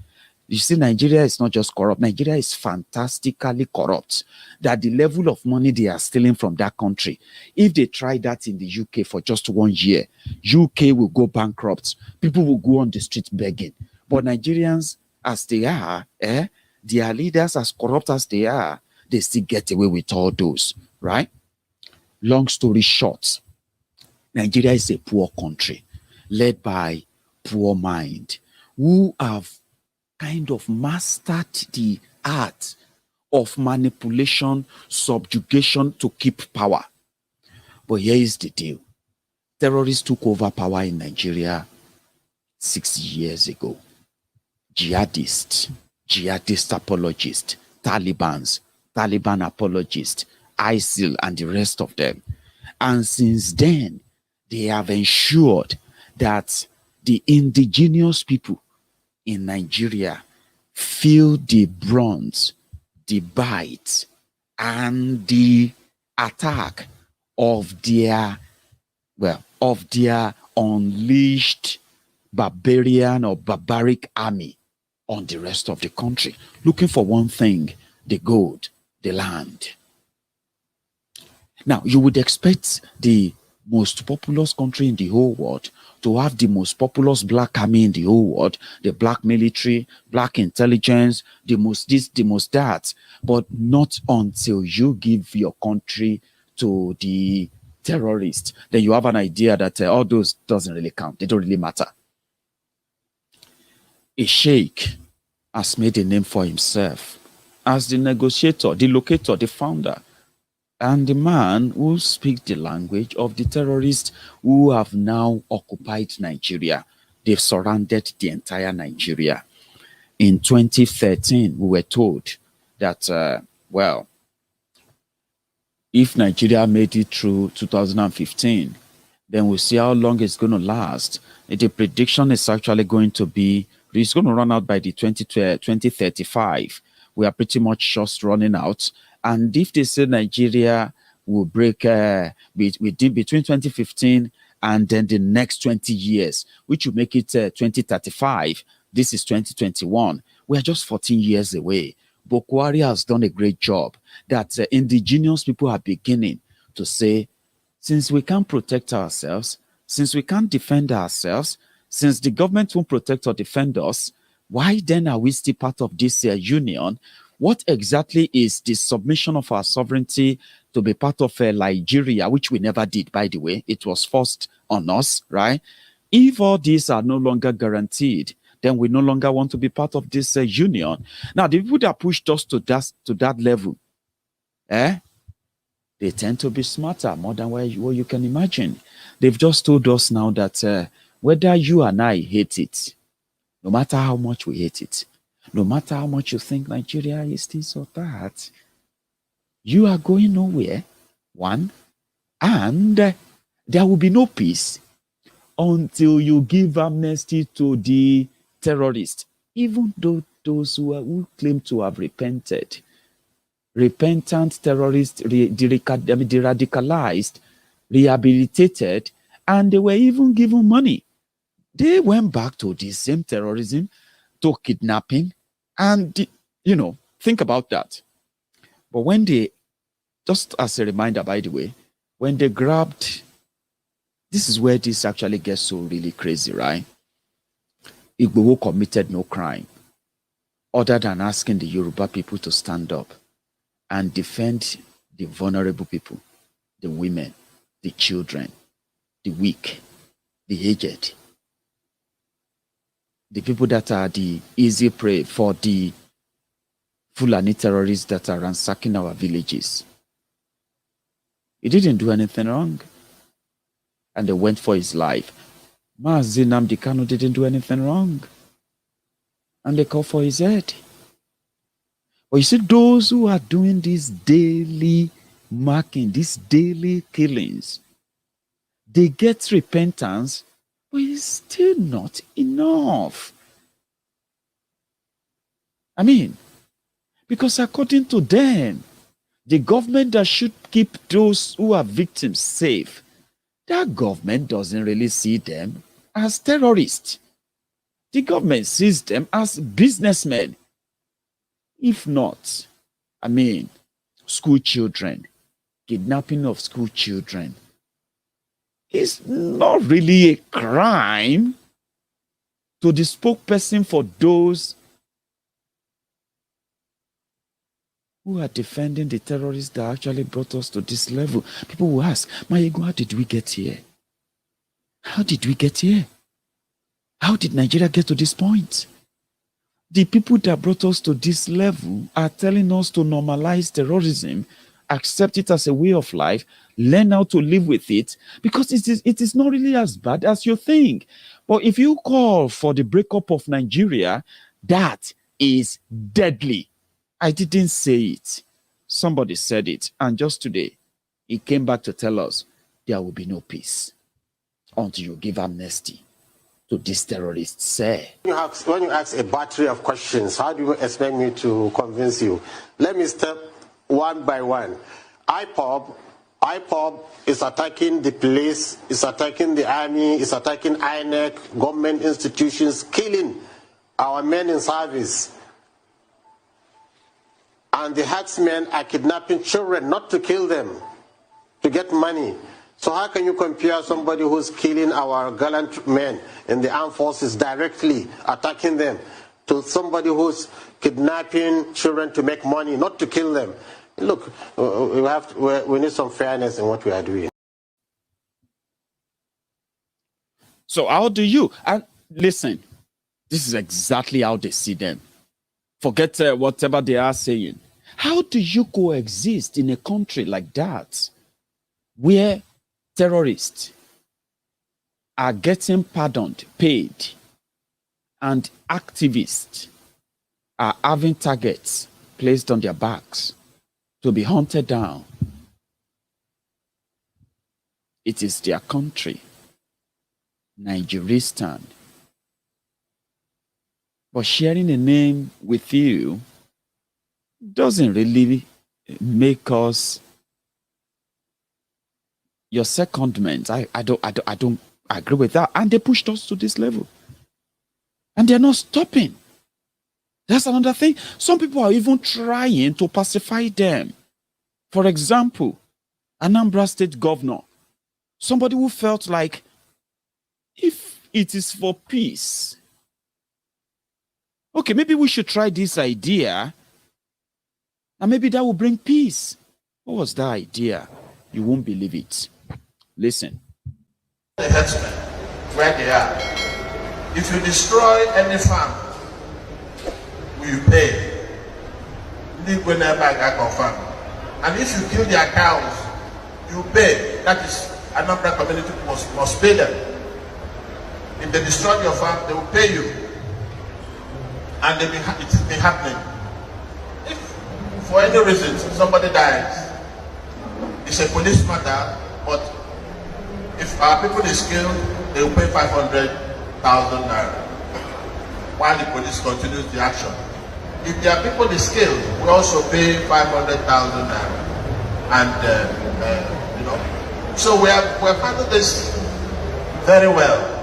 you see, Nigeria is not just corrupt. Nigeria is fantastically corrupt. That the level of money they are stealing from that country, if they try that in the UK for just 1 year, UK will go bankrupt. People will go on the street begging. But Nigerians, as they are, their leaders, as corrupt as they are, they still get away with all those, right? Long story short, Nigeria is a poor country led by poor mind who have kind of mastered the art of manipulation, subjugation to keep power. But here is the deal. Terrorists took over power in Nigeria 60 years ago. Jihadist apologists, Taliban apologists, ISIL and the rest of them. And since then, they have ensured that the indigenous people in Nigeria feel the brunt, the bite, and the attack of their unleashed barbarian or barbaric army on the rest of the country, looking for one thing: the gold, the land. Now, you would expect the most populous country in the whole world to have the most populous black army in the whole world, the black military, black intelligence, the most this, the most that, but not until you give your country to the terrorists. Then you have an idea that all those doesn't really count. They don't really matter. A sheikh has made a name for himself as the negotiator, the locator, the founder, and the man who speaks the language of the terrorists who have now occupied Nigeria. They've surrounded the entire Nigeria. In 2013, we were told that, if Nigeria made it through 2015, then we'll see how long it's going to last. The prediction is actually going to be, it's going to run out by the 2035. We are pretty much just running out. And if they say Nigeria will break between 2015 and then the next 20 years, which will make it 2035. This is 2021. We are just 14 years away. But Buhari has done a great job that indigenous people are beginning to say, since we can't protect ourselves, since we can't defend ourselves, since the government won't protect or defend us, why then are we still part of this union? What exactly is the submission of our sovereignty to be part of Nigeria, which we never did, by the way? It was forced on us, right? If all these are no longer guaranteed, then we no longer want to be part of this union. Now, the people that pushed us to that level, they tend to be smarter, more than what you can imagine. They've just told us now that whether you and I hate it, no matter how much we hate it, no matter how much you think Nigeria is this or that, you are going nowhere, one, and there will be no peace until you give amnesty to the terrorists, even though those who claim to have repented. Repentant terrorists, de-radicalized, rehabilitated, and they were even given money. They went back to the same terrorism, to kidnapping, and, think about that. But when they, just as a reminder, by the way, when they grabbed, this is where this actually gets so really crazy, right? Igboho committed no crime other than asking the Yoruba people to stand up and defend the vulnerable people, the women, the children, the weak, the aged, the people that are the easy prey for the Fulani terrorists that are ransacking our villages. He didn't do anything wrong. And they went for his life. Mazi Nnamdi Kanu didn't do anything wrong. And they called for his head. But you see, those who are doing this daily marking, these daily killings, they get repentance, but it's still not enough. I mean, because according to them, the government that should keep those who are victims safe, that government doesn't really see them as terrorists. The government sees them as businessmen. If not, school children, kidnapping of school children is not really a crime to the spokesperson for those who are defending the terrorists that actually brought us to this level. People will ask, Maiyegun, how did we get here? How did we get here? How did Nigeria get to this point? The people that brought us to this level are telling us to normalize terrorism, accept it as a way of life, learn how to live with it, because it is not really as bad as you think. But if you call for the breakup of Nigeria, that is deadly. I didn't say it. Somebody said it. And just today, he came back to tell us there will be no peace until you give amnesty to these terrorists. Say. When you ask a battery of questions, how do you expect me to convince you? Let me step one by one. IPOB is attacking the police, is attacking the army, is attacking INEC, government institutions, killing our men in service. And the herdsmen are kidnapping children, not to kill them, to get money. So how can you compare somebody who's killing our gallant men in the armed forces directly, attacking them, to somebody who's kidnapping children to make money, not to kill them? Look, we need some fairness in what we are doing. So how do you, and listen, this is exactly how they see them. Forget whatever they are saying. How do you coexist in a country like that, where terrorists are getting pardoned, paid, and activists are having targets placed on their backs to be hunted down? It is their country, Nigeristan. But sharing a name with you doesn't really make us your secondment, I don't agree with that. And they pushed us to this level. And they're not stopping. That's another thing. Some people are even trying to pacify them. For example, Anambra State Governor, somebody who felt like if it is for peace, okay, maybe we should try this idea and maybe that will bring peace. What was that idea? You won't believe it. Listen. The herdsmen, where they are. If you destroy any farm, will you pay? And if you kill their cows, you pay. That is, a number of community must pay them. If they destroy your farm, they will pay you. And it has been happening. If for any reason somebody dies, it's a police matter, but if our people is killed, they will pay 500,000 naira while the police continues the action. If their people is killed, we also pay 500,000 naira. And, you know, so we have handled this very well.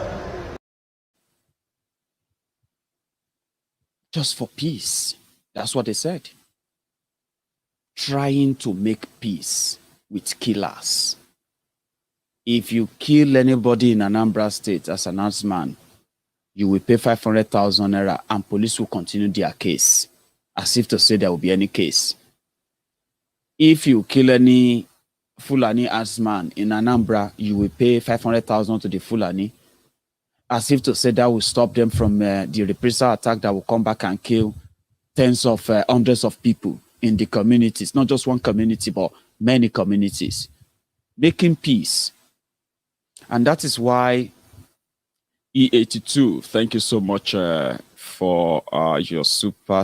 Just for peace. That's what they said. Trying to make peace with killers. If you kill anybody in Anambra State as an herdsman, you will pay 500,000 naira and police will continue their case, as if to say there will be any case. If you kill any Fulani herdsman in Anambra, you will pay 500,000 to the Fulani, as if to say that will stop them from the reprisal attack that will come back and kill tens of hundreds of people in the communities, not just one community, but many communities. Making peace. And that is why E82, thank you so much for your super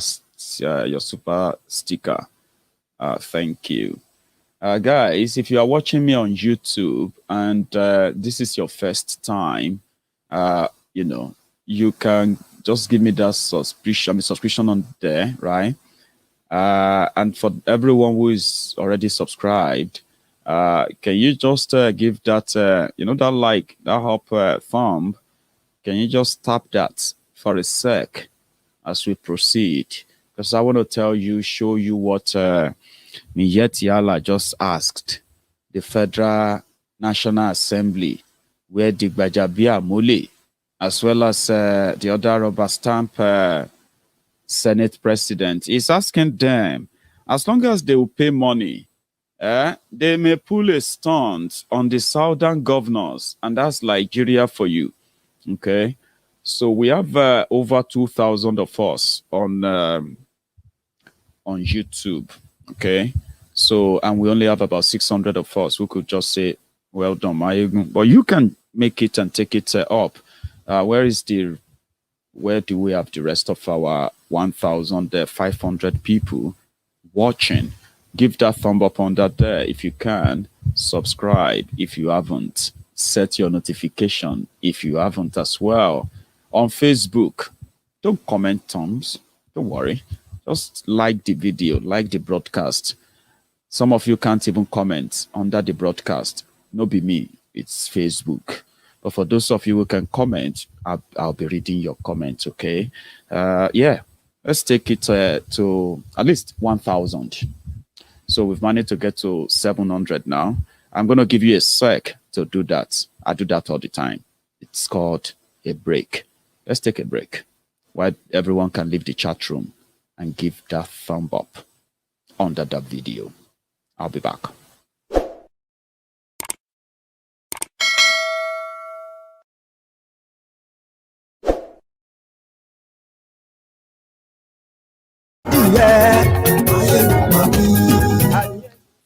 sticker. Thank you. Guys, if you are watching me on YouTube and this is your first time, you know, you can just give me that subscription on there, right? And for everyone who is already subscribed, can you just give that, you know, that like, that up thumb? Can you just tap that for a sec as we proceed? Because I want to show you what Miyetiala just asked the Federal National Assembly, where the Bajabia Mule, as well as the other rubber stamp Senate president, is asking them, as long as they will pay money, they may pull a stunt on the southern governors, and that's Nigeria for you. Okay, so we have over 2,000 of us on YouTube. Okay, so and we only have about 600 of us who could just say, "Well done, Maiyegun." But you can make it and take it up. Where do we have the rest of our 1,500 people watching? Give that thumb up on that there if you can. Subscribe if you haven't. Set your notification if you haven't as well. On Facebook, don't comment thumbs. Don't worry. Just like the video, like the broadcast. Some of you can't even comment under the broadcast. No be me, it's Facebook. But for those of you who can comment, I'll be reading your comments, okay? Yeah, let's take it to at least 1,000. So we've managed to get to 700 now. I'm going to give you a sec to do that. I do that all the time. It's called a break. Let's take a break while everyone can leave the chat room and give that thumb up under that video. I'll be back.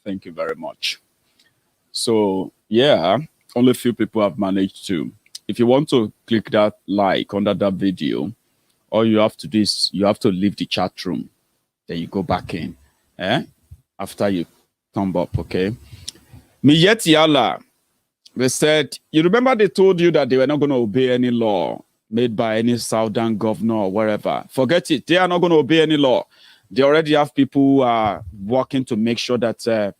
Thank you very much. So, yeah, only a few people have managed to. If you want to click that like under that video, all you have to do is you have to leave the chat room. Then you go back in. After you thumb up, okay? Miyetiala, they said, you remember they told you that they were not going to obey any law made by any southern governor or wherever. Forget it. They are not going to obey any law. They already have people who are working to make sure that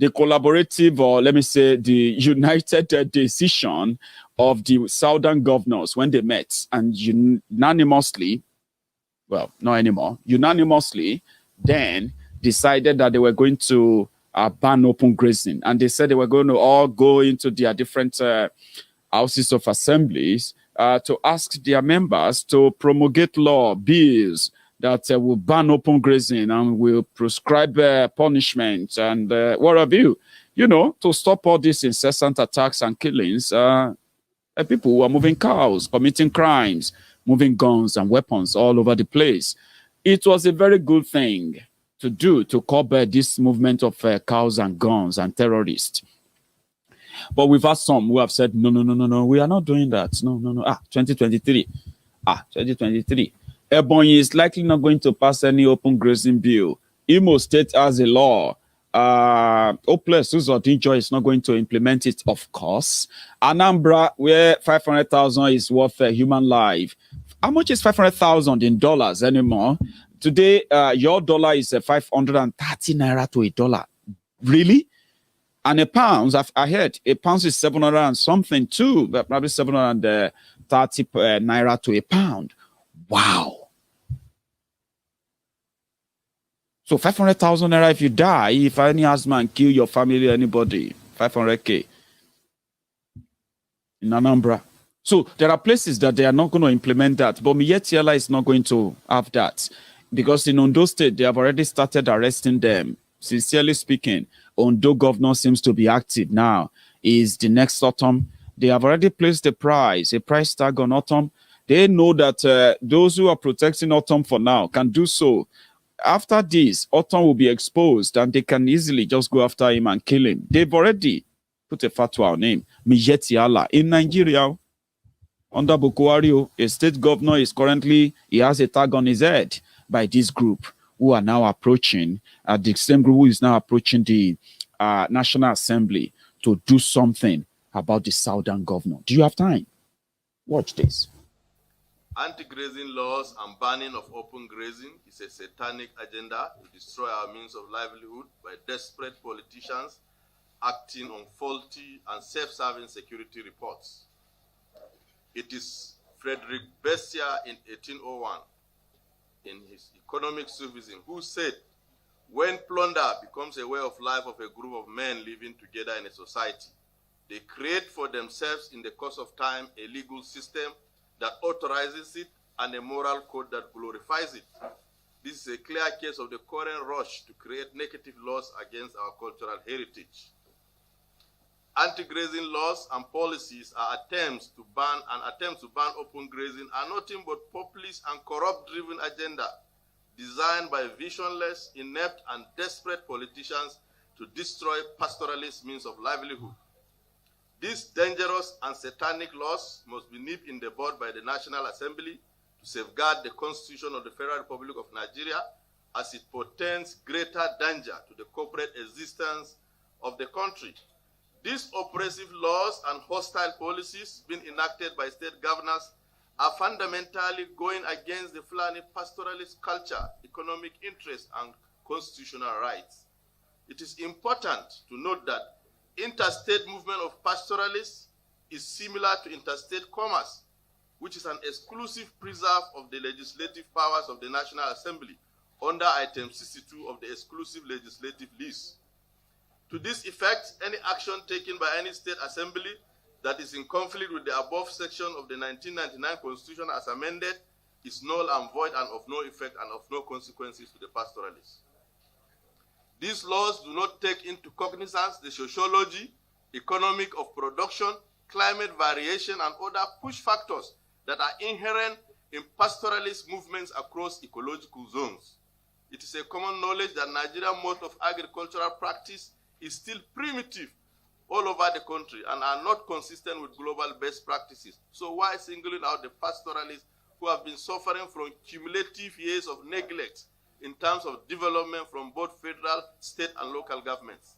the collaborative, or let me say the united decision of the southern governors when they met and unanimously, well, not anymore, unanimously then decided that they were going to ban open grazing. And they said they were going to all go into their different houses of assemblies to ask their members to promulgate bills that will ban open grazing and will prescribe punishment and what have you, to stop all these incessant attacks and killings. People who are moving cows, committing crimes, moving guns and weapons all over the place. It was a very good thing to do to curb this movement of cows and guns and terrorists. But we've had some who have said, no, we are not doing that. No. 2023. 2023. Ebonyi is likely not going to pass any open grazing bill. Imo State has a law. Hopeless Uzodinjo is not going to implement it, of course. Anambra, where 500,000 is worth a human life. How much is 500,000 in dollars anymore? Today, your dollar is 530 naira to a dollar. Really? And a pound, I heard, a pound is 700 and something too, but probably 730 naira to a pound. Wow. So 500,000 naira if you die, if any husband kill your family, anybody, 500K in Anambra. So there are places that they are not going to implement that, but Miyetti is not going to have that because in Ondo State, they have already started arresting them. Sincerely speaking, Ondo governor seems to be active now. Is the next autumn. They have already placed a price tag on autumn. They know that those who are protecting autumn for now can do so. After this, autumn will be exposed and they can easily just go after him and kill him. They've already put a fatwa on him. Miyetti in Nigeria, under Buhari, a state governor is currently, he has a tag on his head by this group who are now approaching, the same group who is now approaching the National Assembly to do something about the southern governor. Do you have time? Watch this. Anti-grazing laws and banning of open grazing is a satanic agenda to destroy our means of livelihood by desperate politicians acting on faulty and self-serving security reports. It is Frederick Bessia in 1801, in his Economic Sufism, who said, when plunder becomes a way of life of a group of men living together in a society, they create for themselves in the course of time a legal system that authorizes it and a moral code that glorifies it. This is a clear case of the current rush to create negative laws against our cultural heritage. Anti-grazing laws and policies are attempts to ban open grazing are nothing but populist and corrupt-driven agenda designed by visionless, inept, and desperate politicians to destroy pastoralist means of livelihood. These dangerous and satanic laws must be nipped in the bud by the National Assembly to safeguard the Constitution of the Federal Republic of Nigeria as it portends greater danger to the corporate existence of the country. These oppressive laws and hostile policies being enacted by state governors are fundamentally going against the Fulani pastoralist culture, economic interests, and constitutional rights. It is important to note that interstate movement of pastoralists is similar to interstate commerce, which is an exclusive preserve of the legislative powers of the National Assembly under Item 62 of the exclusive legislative list. To this effect, any action taken by any state assembly that is in conflict with the above section of the 1999 Constitution as amended is null and void and of no effect and of no consequences to the pastoralists. These laws do not take into cognizance the sociology, economic of production, climate variation, and other push factors that are inherent in pastoralist movements across ecological zones. It is a common knowledge that Nigerian mode of agricultural practice is still primitive all over the country and are not consistent with global best practices. So why singling out the pastoralists who have been suffering from cumulative years of neglect in terms of development from both federal, state, and local governments?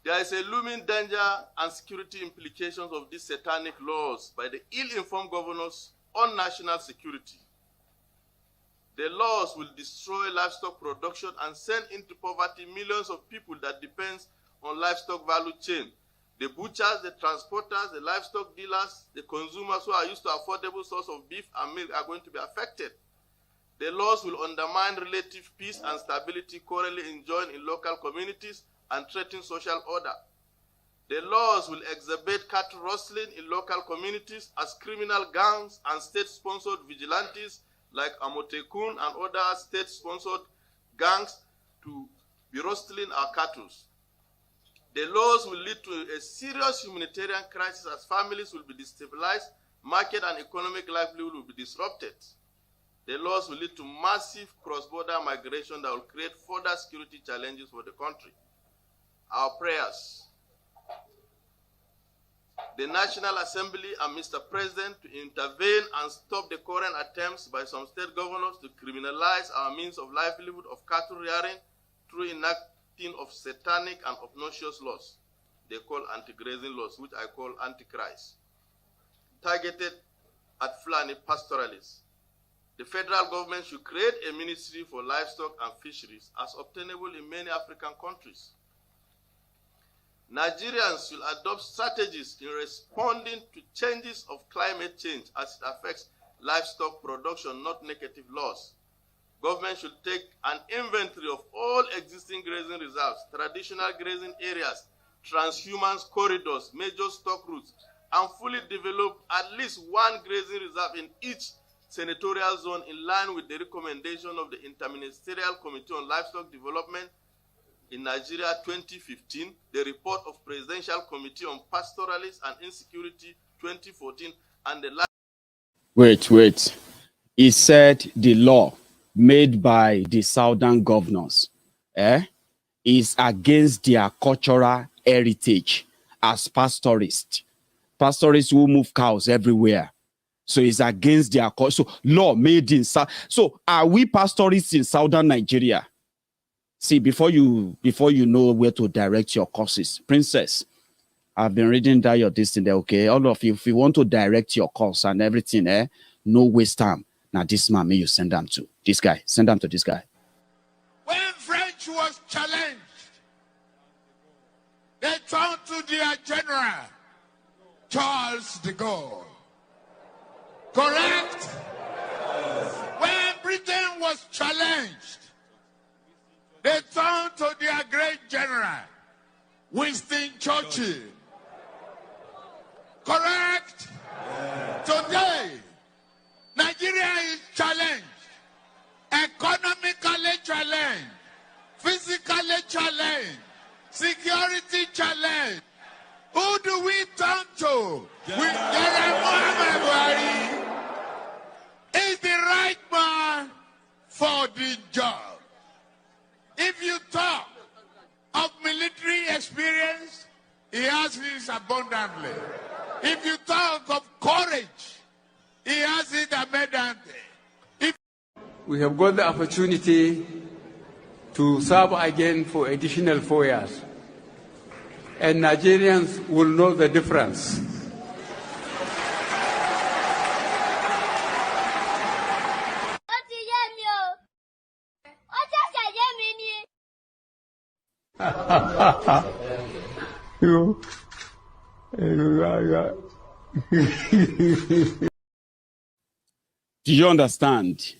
There is a looming danger and security implications of these satanic laws by the ill-informed governors on national security. The laws will destroy livestock production and send into poverty millions of people that depend on livestock value chain. The butchers, the transporters, the livestock dealers, the consumers who are used to affordable source of beef and milk are going to be affected. The laws will undermine relative peace and stability currently enjoyed in local communities and threaten social order. The laws will exacerbate cattle rustling in local communities as criminal gangs and state-sponsored vigilantes like Amotekun and other state-sponsored gangs to be rustling our cattle. The laws will lead to a serious humanitarian crisis as families will be destabilized, market and economic livelihood will be disrupted. The laws will lead to massive cross-border migration that will create further security challenges for the country. Our prayers. The National Assembly and Mr. President to intervene and stop the current attempts by some state governors to criminalize our means of livelihood of cattle rearing through enacting of satanic and obnoxious laws they call anti-grazing laws, which I call antichrist, targeted at Fulani pastoralists. The federal government should create a ministry for livestock and fisheries as obtainable in many African countries. Nigerians should adopt strategies in responding to changes of climate change as it affects livestock production, not negative laws. Government should take an inventory of all existing grazing reserves, traditional grazing areas, transhumance corridors, major stock routes, and fully develop at least one grazing reserve in each senatorial zone in line with the recommendation of the Interministerial Committee on Livestock Development in Nigeria 2015, the report of Presidential Committee on Pastoralists and Insecurity 2014, and the last... Wait. He said the law made by the southern governors is against their cultural heritage as pastorists. Pastorists who move cows everywhere. So it's against their culture. So law made in South. So are we pastorists in southern Nigeria? See, before you know where to direct your courses, Princess, I've been reading that your this thing there, okay? All of you, if you want to direct your course and everything, no waste time. Now this man, may you send them to this guy. Send them to this guy. When French was challenged, they turned to their general, Charles de Gaulle. Correct? When Britain was challenged, they turned to their great general, Winston Churchill. Correct? Today, Nigeria is challenged, economically challenged, physically challenged, security challenged. Who do we turn to? General Muhammad Buhari is the right man for the job. If you talk of military experience, he has this abundantly. If you talk of courage, he has it abundantly. We have got the opportunity to serve again for additional 4 years. And Nigerians will know the difference. Do you understand?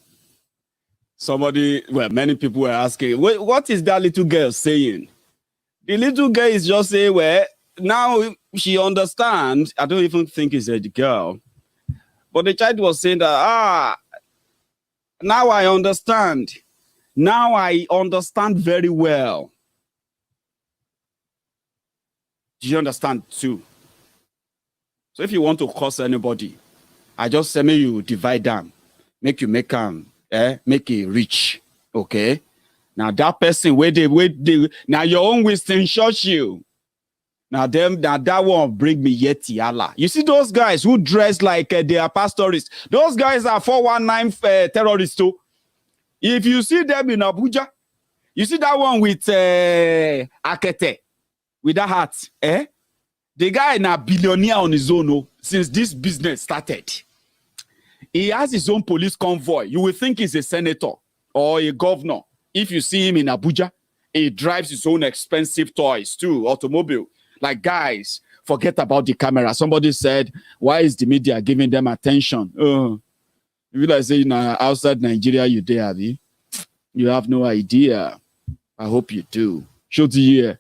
Somebody, well, many people were asking, what is that little girl saying? The little girl is just saying, well, now she understands. I don't even think it's a girl. But the child was saying that, now I understand. Now I understand very well. Do you understand too? So if you want to curse anybody, I just say, may you divide them, make you make them, make it rich, okay? Now that person where they now your own wisdom shows you. Now that one bring me yeti Allah. You see those guys who dress like they are pastorists. Those guys are 419 terrorists too. If you see them in Abuja, you see that one with Akete, with that hat, The guy is a billionaire on his own since this business started. He has his own police convoy. You will think he's a senator or a governor. If you see him in Abuja, he drives his own expensive toys too, automobile. Like, guys, forget about the camera. Somebody said, why is the media giving them attention? If you like say, outside Nigeria, you there, you have no idea. I hope you do. Show the year.